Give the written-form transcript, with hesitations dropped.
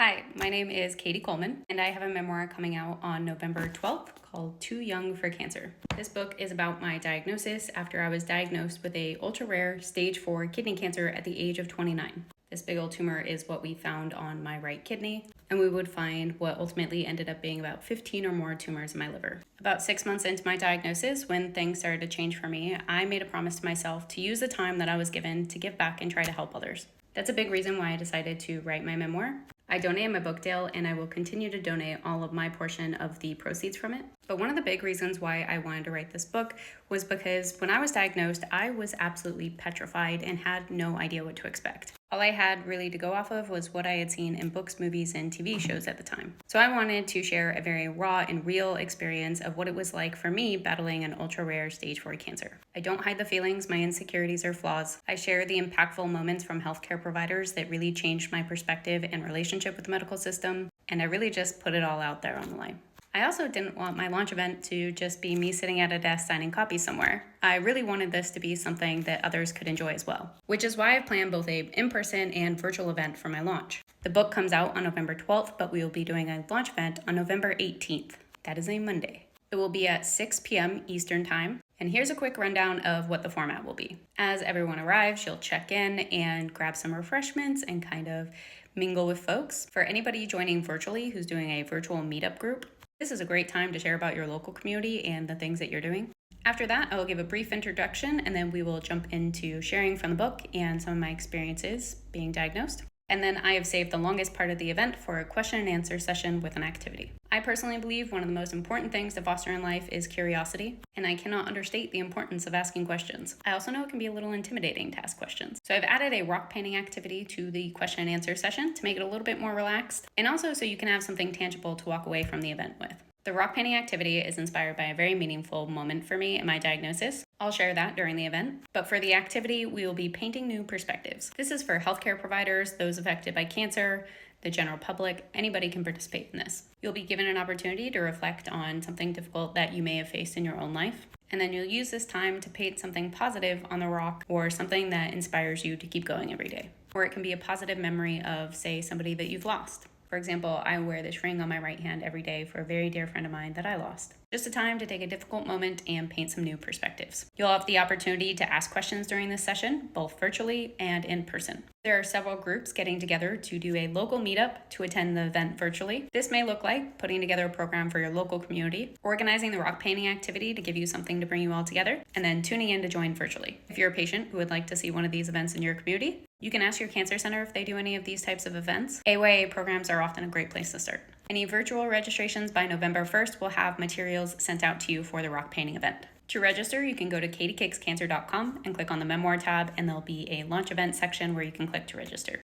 Hi, my name is Katie Coleman, and I have a memoir coming out on November 12th called Too Young for Cancer. This book is about my diagnosis after I was diagnosed with a ultra-rare stage 4 kidney cancer at the age of 29. This big old tumor is what we found on my right kidney, and we would find what ultimately ended up being about 15 or more tumors in my liver. About 6 months into my diagnosis, when things started to change for me, I made a promise to myself to use the time that I was given to give back and try to help others. That's a big reason why I decided to write my memoir. I donated my book deal, and I will continue to donate all of my portion of the proceeds from it. But one of the big reasons why I wanted to write this book was because when I was diagnosed, I was absolutely petrified and had no idea what to expect. All I had really to go off of was what I had seen in books, movies, and TV shows at the time. So I wanted to share a very raw and real experience of what it was like for me battling an ultra-rare stage 4 cancer. I don't hide the feelings, my insecurities, or flaws. I share the impactful moments from healthcare providers that really changed my perspective and relationship with the medical system, and I really just put it all out there on the line. I also didn't want my launch event to just be me sitting at a desk signing copies somewhere. I really wanted this to be something that others could enjoy as well, which is why I've planned both a in-person and virtual event for my launch. The book comes out on November 12th, but we will be doing a launch event on November 18th. That is a Monday. It will be at 6 p.m. Eastern Time. And here's a quick rundown of what the format will be. As everyone arrives, you'll check in and grab some refreshments and kind of mingle with folks. For anybody joining virtually who's doing a virtual meetup group, this is a great time to share about your local community and the things that you're doing. After that, I will give a brief introduction, and then we will jump into sharing from the book and some of my experiences being diagnosed. And then I have saved the longest part of the event for a question and answer session with an activity. I personally believe one of the most important things to foster in life is curiosity, and I cannot understate the importance of asking questions. I also know it can be a little intimidating to ask questions. So I've added a rock painting activity to the question and answer session to make it a little bit more relaxed, and also so you can have something tangible to walk away from the event with. The rock painting activity is inspired by a very meaningful moment for me in my diagnosis. I'll share that during the event. But for the activity, we will be painting new perspectives. This is for healthcare providers, those affected by cancer, the general public. Anybody can participate in this. You'll be given an opportunity to reflect on something difficult that you may have faced in your own life. And then you'll use this time to paint something positive on the rock or something that inspires you to keep going every day. Or it can be a positive memory of, say, somebody that you've lost. For example, I wear this ring on my right hand every day for a very dear friend of mine that I lost. Just a time to take a difficult moment and paint some new perspectives. You'll have the opportunity to ask questions during this session, both virtually and in person. There are several groups getting together to do a local meetup to attend the event virtually. This may look like putting together a program for your local community, organizing the rock painting activity to give you something to bring you all together, and then tuning in to join virtually. If you're a patient who would like to see one of these events in your community, you can ask your cancer center if they do any of these types of events. AYA programs are often a great place to start. Any virtual registrations by November 1st will have materials sent out to you for the rock painting event. To register, you can go to katiekickscancer.com and click on the memoir tab, and there'll be a launch event section where you can click to register.